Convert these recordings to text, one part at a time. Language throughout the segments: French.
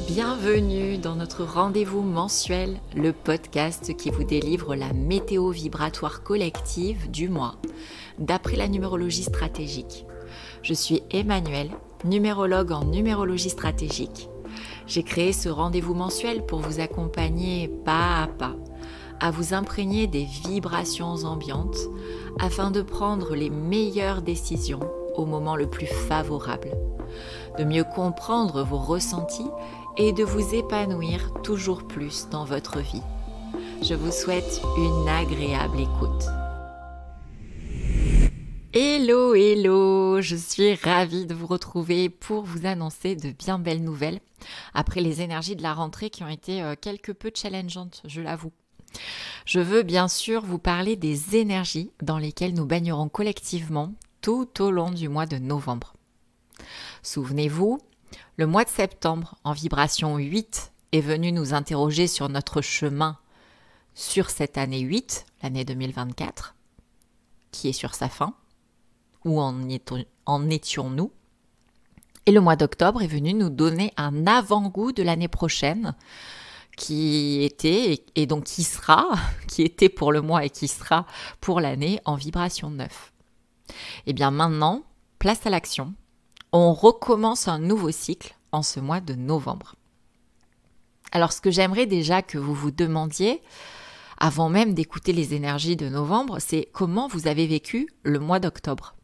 Bienvenue dans notre rendez-vous mensuel, le podcast qui vous délivre la météo vibratoire collective du mois, d'après la numérologie stratégique. Je suis Emmanuelle, numérologue en numérologie stratégique. J'ai créé ce rendez-vous mensuel pour vous accompagner pas à pas, à vous imprégner des vibrations ambiantes afin de prendre les meilleures décisions au moment le plus favorable, de mieux comprendre vos ressentis et de vous épanouir toujours plus dans votre vie. Je vous souhaite une agréable écoute. Hello, hello! Je suis ravie de vous retrouver pour vous annoncer de bien belles nouvelles après les énergies de la rentrée qui ont été quelque peu challengeantes, je l'avoue. Je veux bien sûr vous parler des énergies dans lesquelles nous baignerons collectivement tout au long du mois de novembre. Souvenez-vous, le mois de septembre, en vibration 8, est venu nous interroger sur notre chemin sur cette année 8, l'année 2024, qui est sur sa fin. Où en étions-nous? Et le mois d'octobre est venu nous donner un avant-goût de l'année prochaine, qui était et donc qui était pour le mois et qui sera pour l'année en vibration 9. Et bien maintenant, place à l'action. On recommence un nouveau cycle en ce mois de novembre. Alors ce que j'aimerais déjà que vous vous demandiez, avant même d'écouter les énergies de novembre, c'est comment vous avez vécu le mois d'octobre.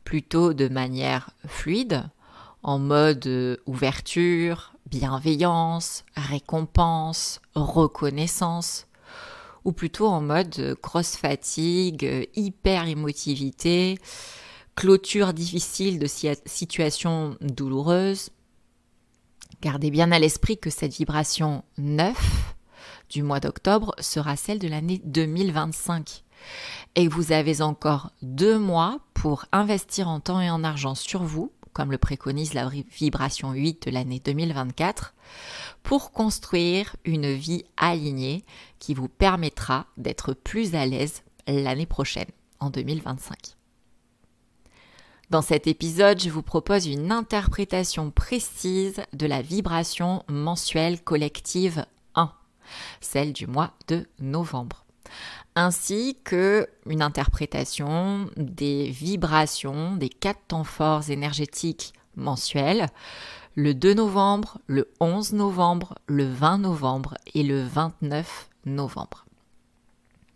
Plutôt de manière fluide, en mode ouverture, bienveillance, récompense, reconnaissance, ou plutôt en mode grosse fatigue, hyper émotivité, clôture difficile de situations douloureuses. Gardez bien à l'esprit que cette vibration 9 du mois d'octobre sera celle de l'année 2025 et que vous avez encore 2 mois pour investir en temps et en argent sur vous, comme le préconise la vibration 8 de l'année 2024, pour construire une vie alignée qui vous permettra d'être plus à l'aise l'année prochaine, en 2025. Dans cet épisode, je vous propose une interprétation précise de la vibration mensuelle collective 1, celle du mois de novembre, ainsi qu'une interprétation des vibrations des 4 temps forts énergétiques mensuels, le 2 novembre, le 11 novembre, le 20 novembre et le 29 novembre.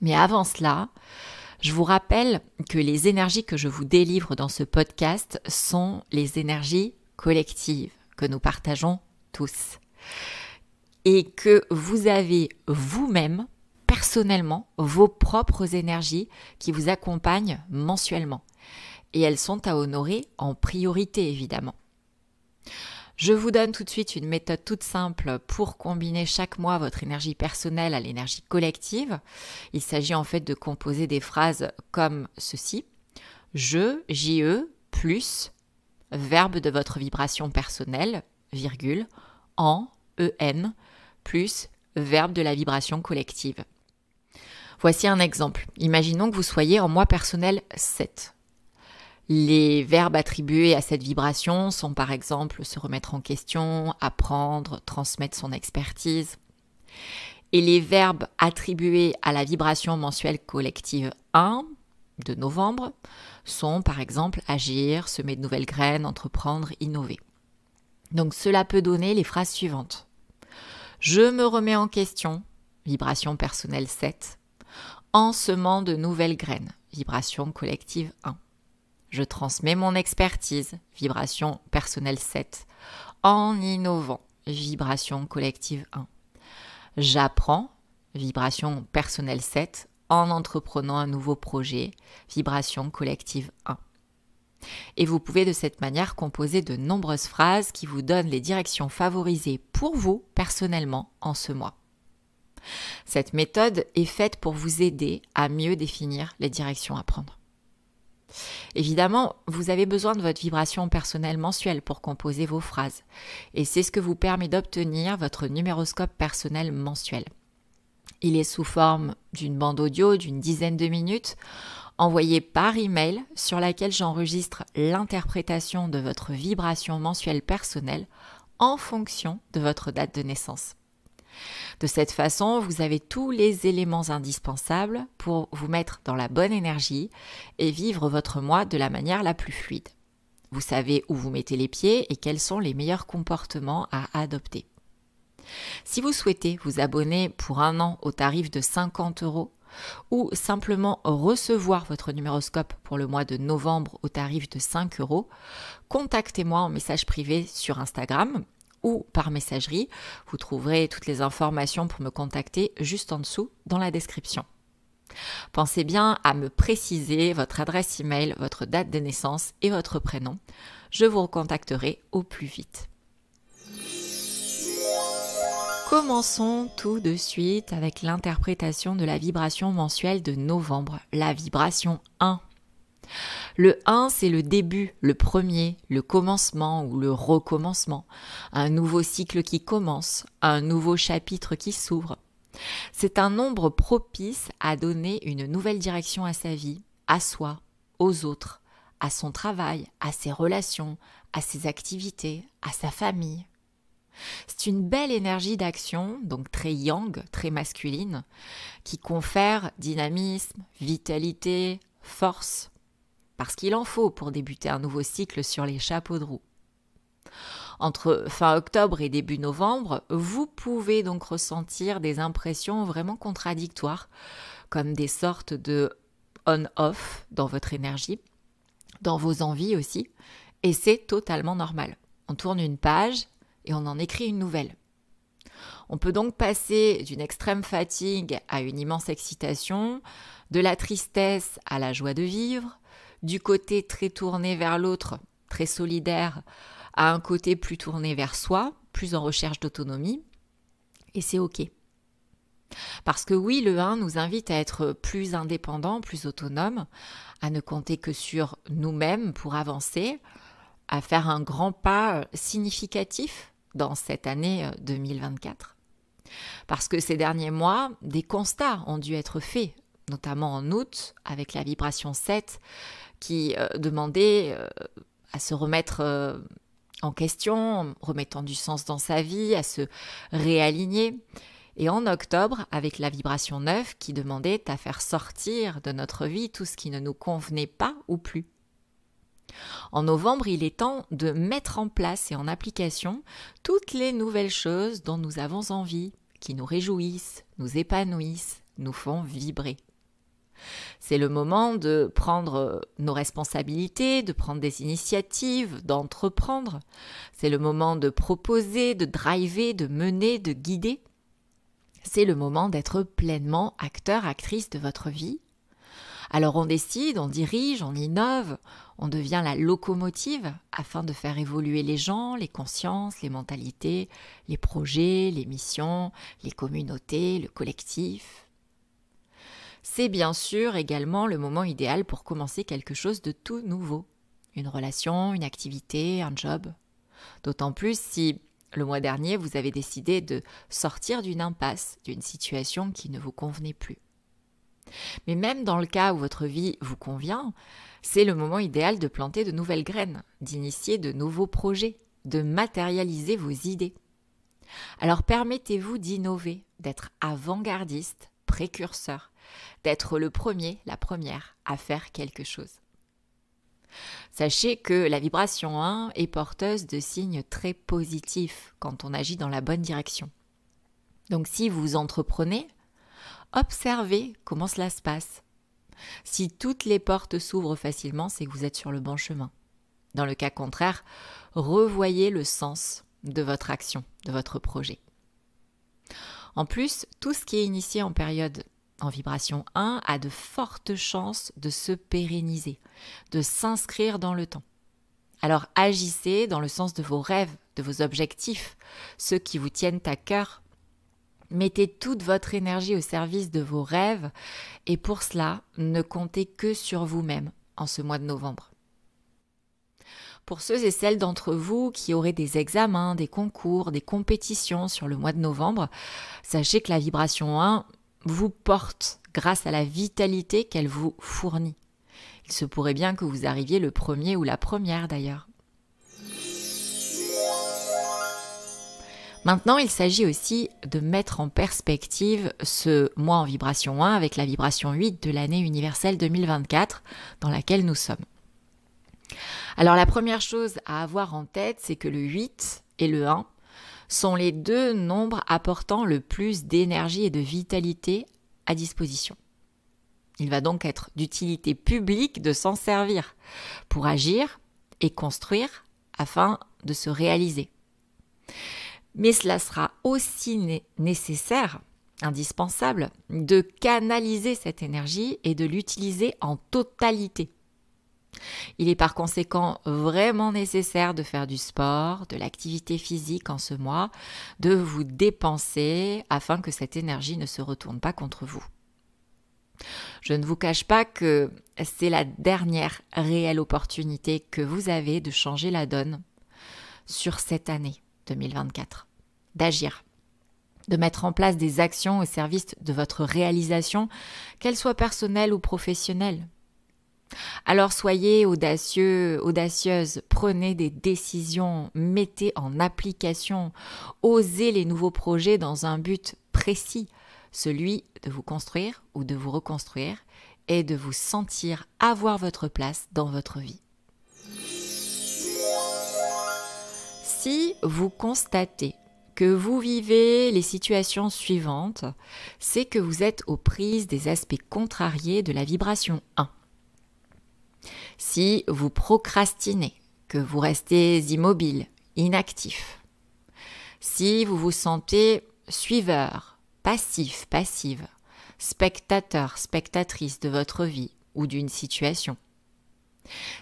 Mais avant cela, je vous rappelle que les énergies que je vous délivre dans ce podcast sont les énergies collectives que nous partageons tous. Et que vous avez vous-même, personnellement, vos propres énergies qui vous accompagnent mensuellement. Et elles sont à honorer en priorité, évidemment. Je vous donne tout de suite une méthode toute simple pour combiner chaque mois votre énergie personnelle à l'énergie collective. Il s'agit en fait de composer des phrases comme ceci. JE, plus, verbe de votre vibration personnelle, virgule, en, EN, plus, verbe de la vibration collective. Voici un exemple. Imaginons que vous soyez en mois personnel 7. Les verbes attribués à cette vibration sont par exemple se remettre en question, apprendre, transmettre son expertise. Et les verbes attribués à la vibration mensuelle collective 1 de novembre sont par exemple agir, semer de nouvelles graines, entreprendre, innover. Donc cela peut donner les phrases suivantes. Je me remets en question, vibration personnelle 7, en semant de nouvelles graines, vibration collective 1. Je transmets mon expertise, vibration personnelle 7, en innovant, vibration collective 1. J'apprends, vibration personnelle 7, en entreprenant un nouveau projet, vibration collective 1. Et vous pouvez de cette manière composer de nombreuses phrases qui vous donnent les directions favorisées pour vous personnellement en ce mois. Cette méthode est faite pour vous aider à mieux définir les directions à prendre. Évidemment, vous avez besoin de votre vibration personnelle mensuelle pour composer vos phrases et c'est ce que vous permet d'obtenir votre numéroscope personnel mensuel. Il est sous forme d'une bande audio d'une dizaine de minutes envoyée par email sur laquelle j'enregistre l'interprétation de votre vibration mensuelle personnelle en fonction de votre date de naissance. De cette façon, vous avez tous les éléments indispensables pour vous mettre dans la bonne énergie et vivre votre mois de la manière la plus fluide. Vous savez où vous mettez les pieds et quels sont les meilleurs comportements à adopter. Si vous souhaitez vous abonner pour 1 an au tarif de 50 € ou simplement recevoir votre numéroscope pour le mois de novembre au tarif de 5 €, contactez-moi en message privé sur Instagram ou par messagerie. Vous trouverez toutes les informations pour me contacter juste en dessous dans la description. Pensez bien à me préciser votre adresse email, votre date de naissance et votre prénom. Je vous recontacterai au plus vite. Commençons tout de suite avec l'interprétation de la vibration mensuelle de novembre, la vibration 1. Le 1, c'est le début, le premier, le commencement ou le recommencement, un nouveau cycle qui commence, un nouveau chapitre qui s'ouvre. C'est un nombre propice à donner une nouvelle direction à sa vie, à soi, aux autres, à son travail, à ses relations, à ses activités, à sa famille. C'est une belle énergie d'action, donc très yang, très masculine, qui confère dynamisme, vitalité, force, parce qu'il en faut pour débuter un nouveau cycle sur les chapeaux de roue. Entre fin octobre et début novembre, vous pouvez donc ressentir des impressions vraiment contradictoires, comme des sortes de on-off dans votre énergie, dans vos envies aussi, et c'est totalement normal. On tourne une page et on en écrit une nouvelle. On peut donc passer d'une extrême fatigue à une immense excitation, de la tristesse à la joie de vivre, du côté très tourné vers l'autre, très solidaire, à un côté plus tourné vers soi, plus en recherche d'autonomie, et c'est OK. Parce que oui, le 1 nous invite à être plus indépendants, plus autonomes, à ne compter que sur nous-mêmes pour avancer, à faire un grand pas significatif dans cette année 2024. Parce que ces derniers mois, des constats ont dû être faits, notamment en août, avec la vibration 7, qui demandait à se remettre en question, en remettant du sens dans sa vie, à se réaligner. Et en octobre, avec la vibration 9, qui demandait à faire sortir de notre vie tout ce qui ne nous convenait pas ou plus. En novembre, il est temps de mettre en place et en application toutes les nouvelles choses dont nous avons envie, qui nous réjouissent, nous épanouissent, nous font vibrer. C'est le moment de prendre nos responsabilités, de prendre des initiatives, d'entreprendre. C'est le moment de proposer, de driver, de mener, de guider. C'est le moment d'être pleinement acteur, actrice de votre vie. Alors on décide, on dirige, on innove, on devient la locomotive afin de faire évoluer les gens, les consciences, les mentalités, les projets, les missions, les communautés, le collectif. C'est bien sûr également le moment idéal pour commencer quelque chose de tout nouveau. Une relation, une activité, un job. D'autant plus si le mois dernier vous avez décidé de sortir d'une impasse, d'une situation qui ne vous convenait plus. Mais même dans le cas où votre vie vous convient, c'est le moment idéal de planter de nouvelles graines, d'initier de nouveaux projets, de matérialiser vos idées. Alors permettez-vous d'innover, d'être avant-gardiste, précurseur, d'être le premier, la première à faire quelque chose. Sachez que la vibration 1 est porteuse de signes très positifs quand on agit dans la bonne direction. Donc si vous entreprenez, observez comment cela se passe. Si toutes les portes s'ouvrent facilement, c'est que vous êtes sur le bon chemin. Dans le cas contraire, revoyez le sens de votre action, de votre projet. En plus, tout ce qui est initié en période en vibration 1 a de fortes chances de se pérenniser, de s'inscrire dans le temps. Alors agissez dans le sens de vos rêves, de vos objectifs, ceux qui vous tiennent à cœur. Mettez toute votre énergie au service de vos rêves et pour cela, ne comptez que sur vous-même en ce mois de novembre. Pour ceux et celles d'entre vous qui auraient des examens, des concours, des compétitions sur le mois de novembre, sachez que la vibration 1 vous porte grâce à la vitalité qu'elle vous fournit. Il se pourrait bien que vous arriviez le premier ou la première d'ailleurs. Maintenant, il s'agit aussi de mettre en perspective ce mois en vibration 1 avec la vibration 8 de l'année universelle 2024 dans laquelle nous sommes. Alors la première chose à avoir en tête, c'est que le 8 et le 1 sont les deux nombres apportant le plus d'énergie et de vitalité à disposition. Il va donc être d'utilité publique de s'en servir pour agir et construire afin de se réaliser. Mais cela sera aussi nécessaire, indispensable, de canaliser cette énergie et de l'utiliser en totalité. Il est par conséquent vraiment nécessaire de faire du sport, de l'activité physique en ce mois, de vous dépenser afin que cette énergie ne se retourne pas contre vous. Je ne vous cache pas que c'est la dernière réelle opportunité que vous avez de changer la donne sur cette année 2024, d'agir, de mettre en place des actions au service de votre réalisation, qu'elle soit personnelle ou professionnelle. Alors soyez audacieux, audacieuse, prenez des décisions, mettez en application, osez les nouveaux projets dans un but précis, celui de vous construire ou de vous reconstruire et de vous sentir avoir votre place dans votre vie. Si vous constatez que vous vivez les situations suivantes, c'est que vous êtes aux prises des aspects contrariés de la vibration 1. Si vous procrastinez, que vous restez immobile, inactif. Si vous vous sentez suiveur, passif, passive, spectateur, spectatrice de votre vie ou d'une situation.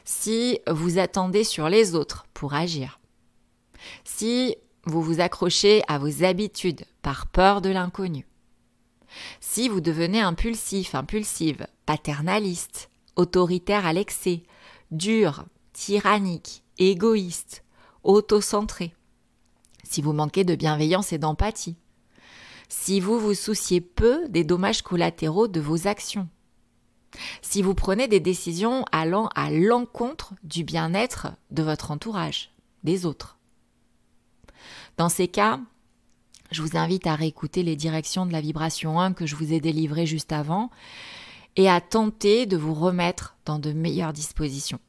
Si vous attendez sur les autres pour agir. Si vous vous accrochez à vos habitudes par peur de l'inconnu. Si vous devenez impulsif, impulsive, paternaliste, autoritaire à l'excès, dur, tyrannique, égoïste, autocentré. Si vous manquez de bienveillance et d'empathie. Si vous vous souciez peu des dommages collatéraux de vos actions. Si vous prenez des décisions allant à l'encontre du bien-être de votre entourage, des autres. Dans ces cas, je vous invite à réécouter les directions de la vibration 1 que je vous ai délivrées juste avant et à tenter de vous remettre dans de meilleures dispositions.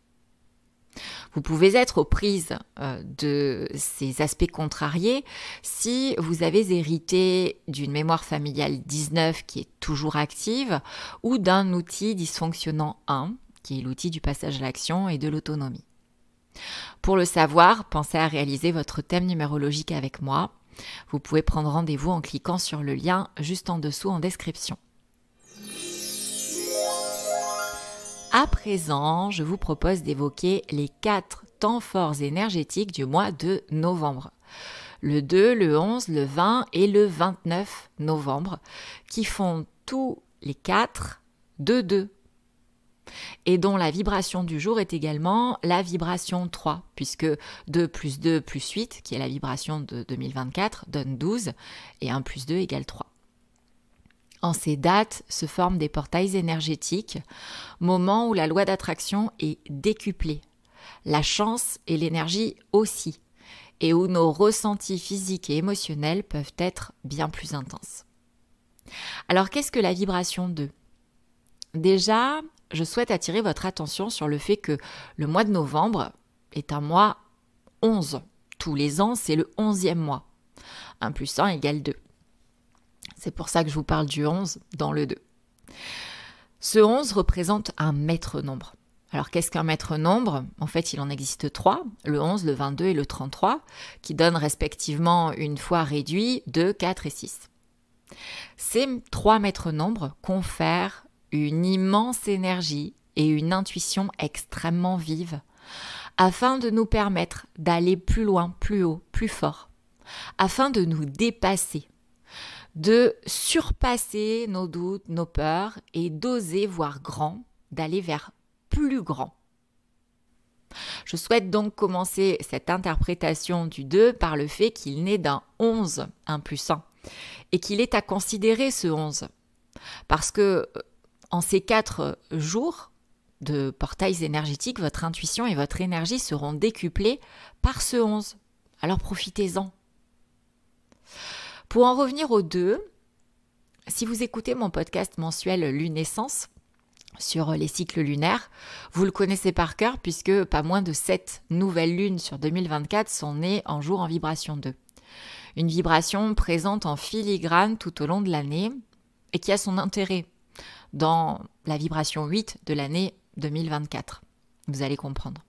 Vous pouvez être aux prises de ces aspects contrariés si vous avez hérité d'une mémoire familiale 19 qui est toujours active ou d'un outil dysfonctionnant 1 qui est l'outil du passage à l'action et de l'autonomie. Pour le savoir, pensez à réaliser votre thème numérologique avec moi. Vous pouvez prendre rendez-vous en cliquant sur le lien juste en dessous en description. À présent, je vous propose d'évoquer les 4 temps forts énergétiques du mois de novembre. Le 2, le 11, le 20 et le 29 novembre, qui font tous les 4 2-2. Et dont la vibration du jour est également la vibration 3, puisque 2 plus 2 plus 8, qui est la vibration de 2024, donne 12, et 1 plus 2 égale 3. En ces dates se forment des portails énergétiques, moment où la loi d'attraction est décuplée, la chance et l'énergie aussi, et où nos ressentis physiques et émotionnels peuvent être bien plus intenses. Alors qu'est-ce que la vibration 2 ? Déjà, je souhaite attirer votre attention sur le fait que le mois de novembre est un mois 11. Tous les ans, c'est le 11e mois. 1 plus 1 égale 2. C'est pour ça que je vous parle du 11 dans le 2. Ce 11 représente un maître nombre. Alors qu'est-ce qu'un maître nombre ? En fait, il en existe 3, le 11, le 22 et le 33, qui donnent respectivement une fois réduit 2, 4 et 6. Ces 3 maîtres nombres confèrent une immense énergie et une intuition extrêmement vive, afin de nous permettre d'aller plus loin, plus haut, plus fort, afin de nous dépasser, de surpasser nos doutes, nos peurs et d'oser voir grand, d'aller vers plus grand. Je souhaite donc commencer cette interprétation du 2 par le fait qu'il naît d'un 11, 1 plus 1, et qu'il est à considérer ce 11, parce que en ces 4 jours de portails énergétiques, votre intuition et votre énergie seront décuplées par ce 11. Alors profitez-en. Pour en revenir aux 2, si vous écoutez mon podcast mensuel Lunaissance sur les cycles lunaires, vous le connaissez par cœur puisque pas moins de 7 nouvelles lunes sur 2024 sont nées en jour en vibration 2. Une vibration présente en filigrane tout au long de l'année et qui a son intérêt dans la vibration 8 de l'année 2024. Vous allez comprendre.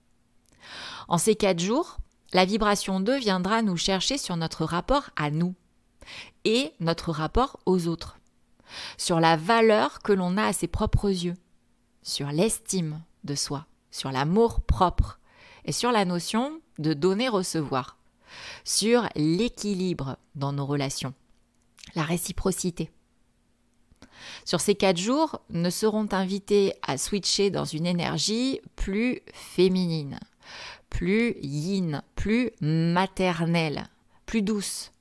En ces 4 jours, la vibration 2 viendra nous chercher sur notre rapport à nous et notre rapport aux autres, sur la valeur que l'on a à ses propres yeux, sur l'estime de soi, sur l'amour propre et sur la notion de donner-recevoir, sur l'équilibre dans nos relations, la réciprocité. Sur ces 4 jours, nous serons invités à switcher dans une énergie plus féminine, plus yin, plus maternelle, plus douce,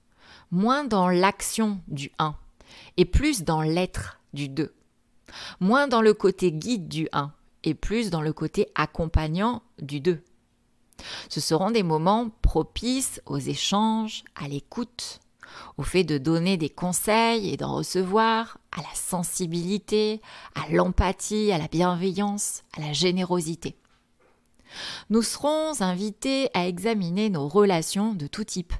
moins dans l'action du 1 et plus dans l'être du 2, moins dans le côté guide du 1 et plus dans le côté accompagnant du 2. Ce seront des moments propices aux échanges, à l'écoute, au fait de donner des conseils et d'en recevoir, à la sensibilité, à l'empathie, à la bienveillance, à la générosité. Nous serons invités à examiner nos relations de tout type,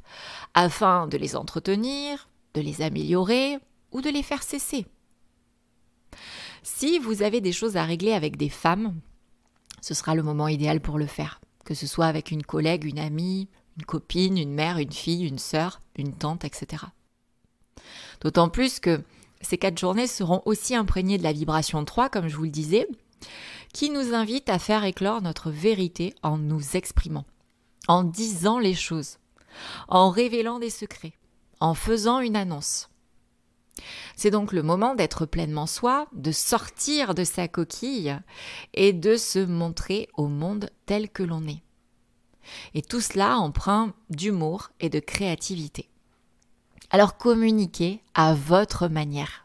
afin de les entretenir, de les améliorer ou de les faire cesser. Si vous avez des choses à régler avec des femmes, ce sera le moment idéal pour le faire, que ce soit avec une collègue, une amie, une copine, une mère, une fille, une sœur, une tante, etc. D'autant plus que ces 4 journées seront aussi imprégnées de la vibration 3, comme je vous le disais, qui nous invite à faire éclore notre vérité en nous exprimant, en disant les choses, en révélant des secrets, en faisant une annonce. C'est donc le moment d'être pleinement soi, de sortir de sa coquille et de se montrer au monde tel que l'on est. Et tout cela empreint d'humour et de créativité. Alors communiquez à votre manière.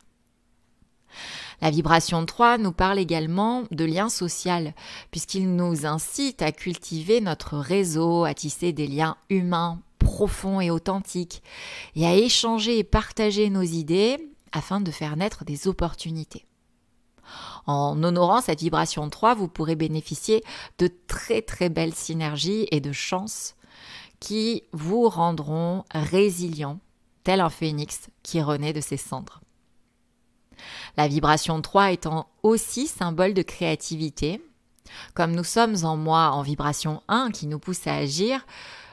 La vibration 3 nous parle également de lien social, puisqu'il nous incite à cultiver notre réseau, à tisser des liens humains, profonds et authentiques, et à échanger et partager nos idées afin de faire naître des opportunités. En honorant cette vibration 3, vous pourrez bénéficier de très très belles synergies et de chances qui vous rendront résilients, tel un phénix qui renaît de ses cendres. La vibration 3 étant aussi symbole de créativité, comme nous sommes en moi en vibration 1 qui nous pousse à agir,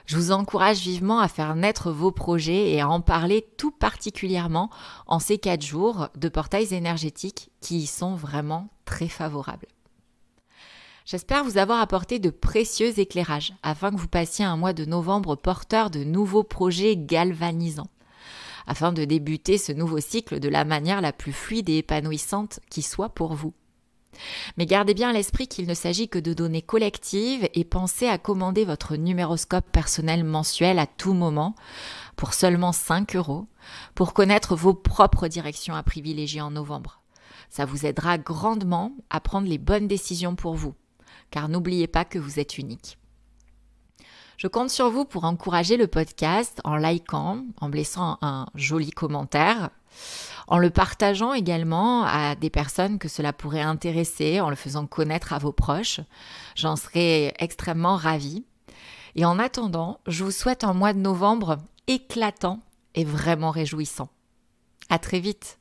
je vous encourage vivement à faire naître vos projets et à en parler tout particulièrement en ces 4 jours de portails énergétiques qui y sont vraiment très favorables. J'espère vous avoir apporté de précieux éclairages afin que vous passiez un mois de novembre porteur de nouveaux projets galvanisants, afin de débuter ce nouveau cycle de la manière la plus fluide et épanouissante qui soit pour vous. Mais gardez bien à l'esprit qu'il ne s'agit que de données collectives et pensez à commander votre numéroscope personnel mensuel à tout moment pour seulement 5 € pour connaître vos propres directions à privilégier en novembre. Ça vous aidera grandement à prendre les bonnes décisions pour vous, car n'oubliez pas que vous êtes unique. Je compte sur vous pour encourager le podcast en likant, en me laissant un joli commentaire, en le partageant également à des personnes que cela pourrait intéresser, en le faisant connaître à vos proches. J'en serais extrêmement ravie. Et en attendant, je vous souhaite un mois de novembre éclatant et vraiment réjouissant. À très vite.